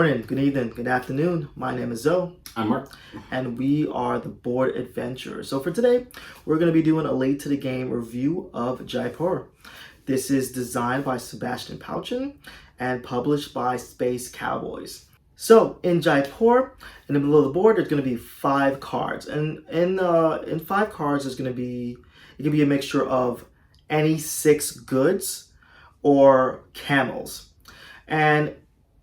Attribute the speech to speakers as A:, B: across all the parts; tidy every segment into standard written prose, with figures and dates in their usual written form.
A: morning, good evening, good afternoon. My name is Zoe.
B: I'm Mark.
A: And we are the Board Adventurers. So for today, we're going to be doing a late to the game review of Jaipur. This is designed by Sebastian Pouchin and published by Space Cowboys. So in Jaipur, in the middle of the board, there's going to be 5 cards. And in 5 cards, it can be a mixture of any 6 goods or camels. And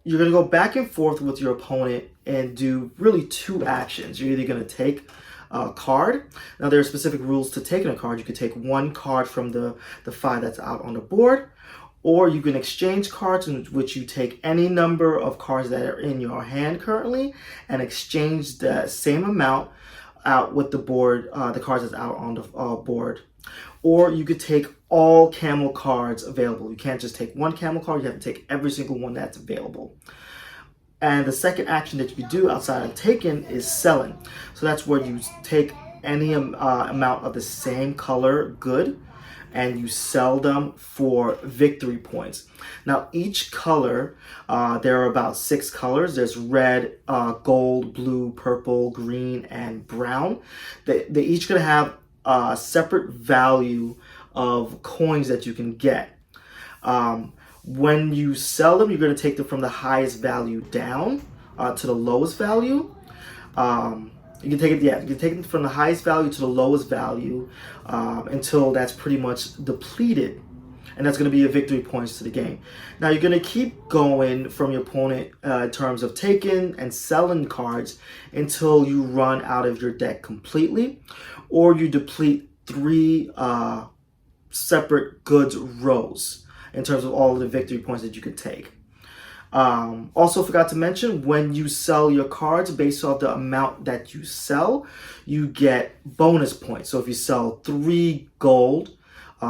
A: you're going to go back and forth with your opponent and do really 2 actions. You're either going to take a card. Now, there are specific rules to taking a card. You can take 1 card from the 5 that's out on the board, or you can exchange cards in which you take any number of cards that are in your hand currently and exchange the same amount out with the board, the cards that's out on the board. Or you could take all camel cards available. You can't just take 1 camel card. You have to take every single one that's available. And the second action that you do outside of taking is selling. So that's where you take any amount of the same color good and you sell them for victory points. Now, each color, there are about 6 colors. There's red, gold, blue, purple, green, and brown. They each gonna have a separate value of coins that you can get. When you sell them, you're going to take them from the highest value down to the lowest value. You can take them from the highest value to the lowest value until that's pretty much depleted. And that's going to be your victory points to the game. Now, you're going to keep going from your opponent in terms of taking and selling cards until you run out of your deck completely, or you deplete 3 separate goods rows in terms of all of the victory points that you could take. Also forgot to mention, when you sell your cards, based off the amount that you sell, you get bonus points. So if you sell 3 gold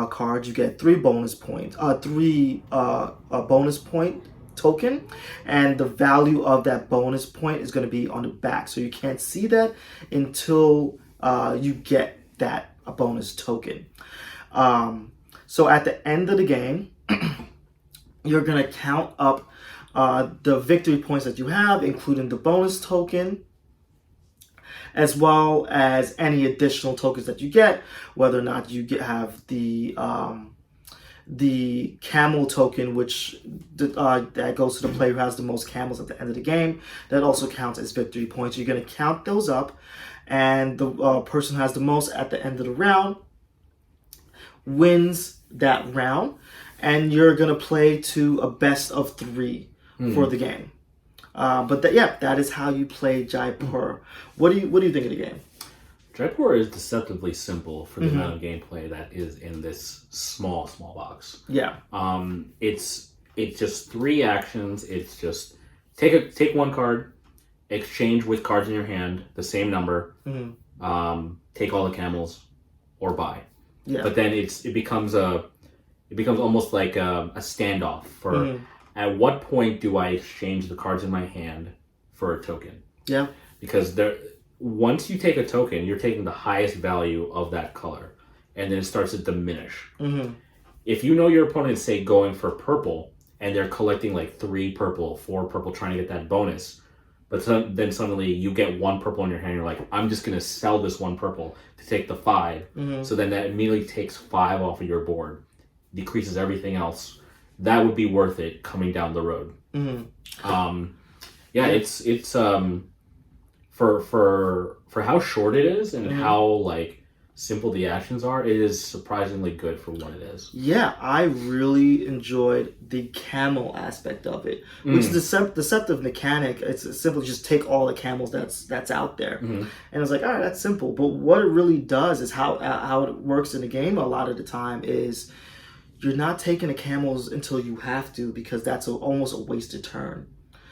A: cards, you get 3 bonus points, 3 bonus point token, and the value of that bonus point is going to be on the back. So you can't see that until you get that bonus token. So at the end of the game, you're going to count up the victory points that you have, including the bonus token, as well as any additional tokens that you get, whether or not you have the camel token, which that goes to the player who has the most camels at the end of the game. That also counts as victory points. You're going to count those up, and the person who has the most at the end of the round wins that round, and you're going to play to a best of 3 for the game. But that is how you play Jaipur. What do you think of the game?
B: Jaipur is deceptively simple for the amount of gameplay that is in this small box.
A: Yeah.
B: It's just 3 actions. It's just take 1 card, exchange with cards in your hand, the same number, take all the camels, or buy.
A: Yeah.
B: But then it becomes almost like a standoff for at what point do I exchange the cards in my hand for a token? Yeah. Because once you take a token, you're taking the highest value of that color, and then it starts to diminish. If you know your opponent is, say, going for purple, and they're collecting like 3 purple, 4 purple, trying to get that bonus, but then suddenly you get 1 purple in your hand, you're like, I'm just going to sell this 1 purple to take the 5. So then that immediately takes 5 off of your board, decreases everything else. That would be worth it coming down the road. It's for how short it is and how like simple the actions are, it is surprisingly good for what it is.
A: Yeah, I really enjoyed the camel aspect of it, which is the deceptive mechanic. It's simply just take all the camels that's out there, and it's like, all right, that's simple. But what it really does is how it works in the game. A lot of the time is you're not taking the camels until you have to, because that's almost a wasted turn.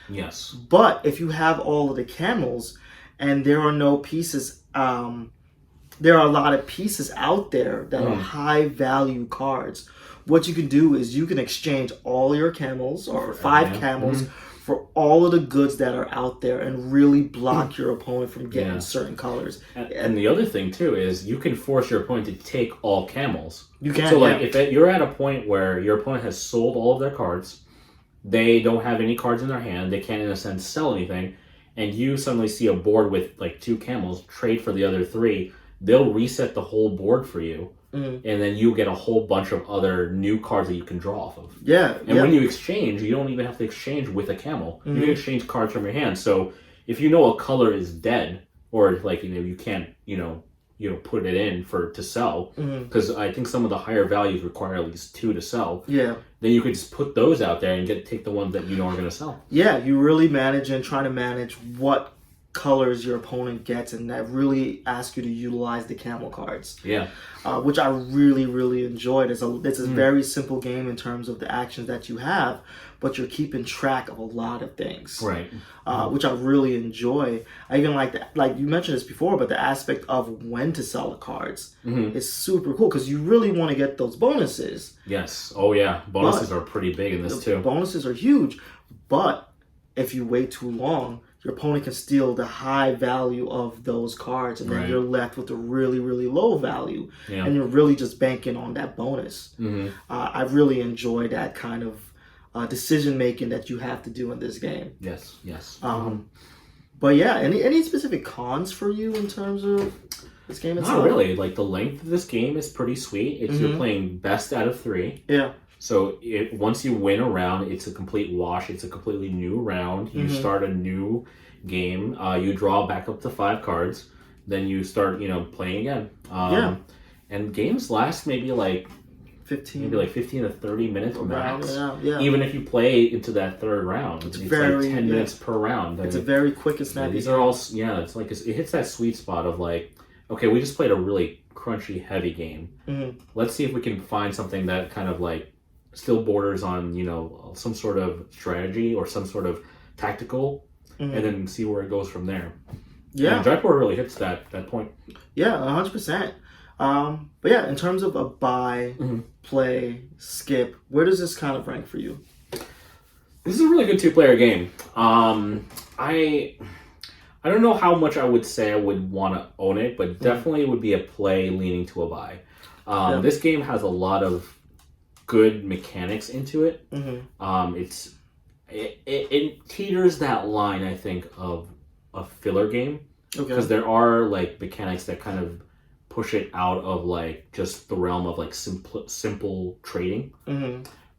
B: Yes.
A: But if you have all of the camels and there are no pieces, there are a lot of pieces out there that are high value cards. What you can do is you can exchange all your camels, or 5 camels, for all of the goods that are out there and really block your opponent from getting certain colors.
B: And the other thing too is you can force your opponent to take all camels.
A: You can.
B: So like if you're at a point where your opponent has sold all of their cards, they don't have any cards in their hand. They can't, in a sense, sell anything. And you suddenly see a board with like 2 camels, trade for the other 3. They'll reset the whole board for you. And then you get a whole bunch of other new cards that you can draw off of.
A: Yeah.
B: And when you exchange, you don't even have to exchange with a camel. You can exchange cards from your hand. So if you know a color is dead, or like you can't put it in to sell, because I think some of the higher values require at least 2 to sell.
A: Yeah.
B: Then you could just put those out there and take the ones that you know are going to sell.
A: Yeah, you really try to manage what colors your opponent gets, and that really asks you to utilize the camel cards.
B: Yeah.
A: Which I really, really enjoyed. It's a very simple game in terms of the actions that you have, but you're keeping track of a lot of things.
B: Right.
A: Which I really enjoy. I even like that, like you mentioned this before, but the aspect of when to sell the cards is super cool, because you really want to get those bonuses.
B: Yes. Oh yeah. Bonuses are pretty big in this too.
A: Bonuses are huge, but if you wait too long, your opponent can steal the high value of those cards, and then you're left with a really, really low value, and you're really just banking on that bonus. I really enjoy that kind of decision making that you have to do in this game.
B: Yes, yes.
A: But yeah, any specific cons for you in terms of this game itself?
B: Not really. Like, the length of this game is pretty sweet. You're playing best out of 3.
A: Yeah.
B: So once you win a round, it's a complete wash. It's a completely new round. You start a new game. You draw back up to 5 cards. Then you start, playing again. And games last maybe like 15 to 30 minutes max.
A: Yeah.
B: Even if you play into that 3rd round, it's like 10 minutes per round.
A: It's a very quick and snappy.
B: These are all it's like it hits that sweet spot of like, okay, we just played a really crunchy, heavy game. Let's see if we can find something that kind of like still borders on, some sort of strategy or some sort of tactical, and then see where it goes from there. Yeah. And Jaipur really hits that point.
A: Yeah, 100%. But yeah, in terms of a buy, play, skip, where does this kind of rank for you?
B: This is a really good 2-player game. I don't know how much I would say I would want to own it, but definitely it would be a play leaning to a buy. This game has a lot of good mechanics into it. It teeters that line, I think, of a filler game, because there are like mechanics that kind of push it out of like just the realm of like simple trading.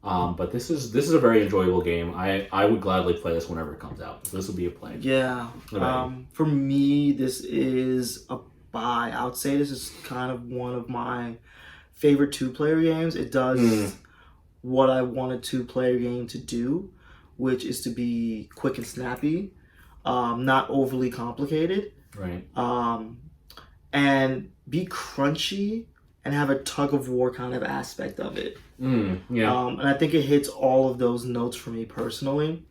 B: But this is a very enjoyable game. I would gladly play this whenever it comes out. This would be a play.
A: Yeah. For me, this is a buy. I would say this is kind of one of my favorite 2-player games. It does what I want a 2-player game to do, which is to be quick and snappy, not overly complicated,
B: right?
A: And be crunchy and have a tug of war kind of aspect of it. And I think it hits all of those notes for me personally.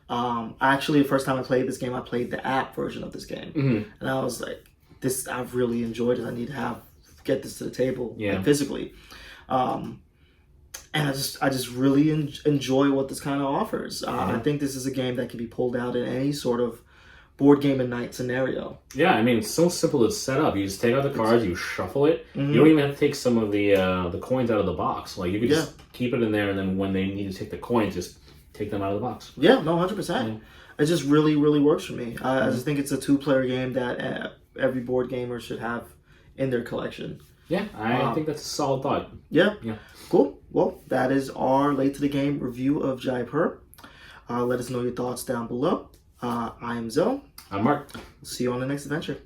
A: Actually, the first time I played this game, I played the app version of this game, and I was like, "This, I've really enjoyed it. I need to get this to the table, like, physically." And I just really enjoy what this kind of offers. I think this is a game that can be pulled out in any sort of board game and night scenario. Yeah,
B: I mean, it's so simple to set up. You just take out the cards, you shuffle it. You don't even have to take some of the coins out of the box. Like, you could just keep it in there, and then when they need to take the coins, just take them out of the box.
A: Yeah, no, 100%. It just really, really works for me. I just think it's a 2-player game that every board gamer should have in their collection.
B: Yeah, I think that's a solid thought.
A: Yeah. Cool. Well, that is our late to the game review of Jaipur. Let us know your thoughts down below. I am Zoe.
B: I'm Mark.
A: See you on the next adventure.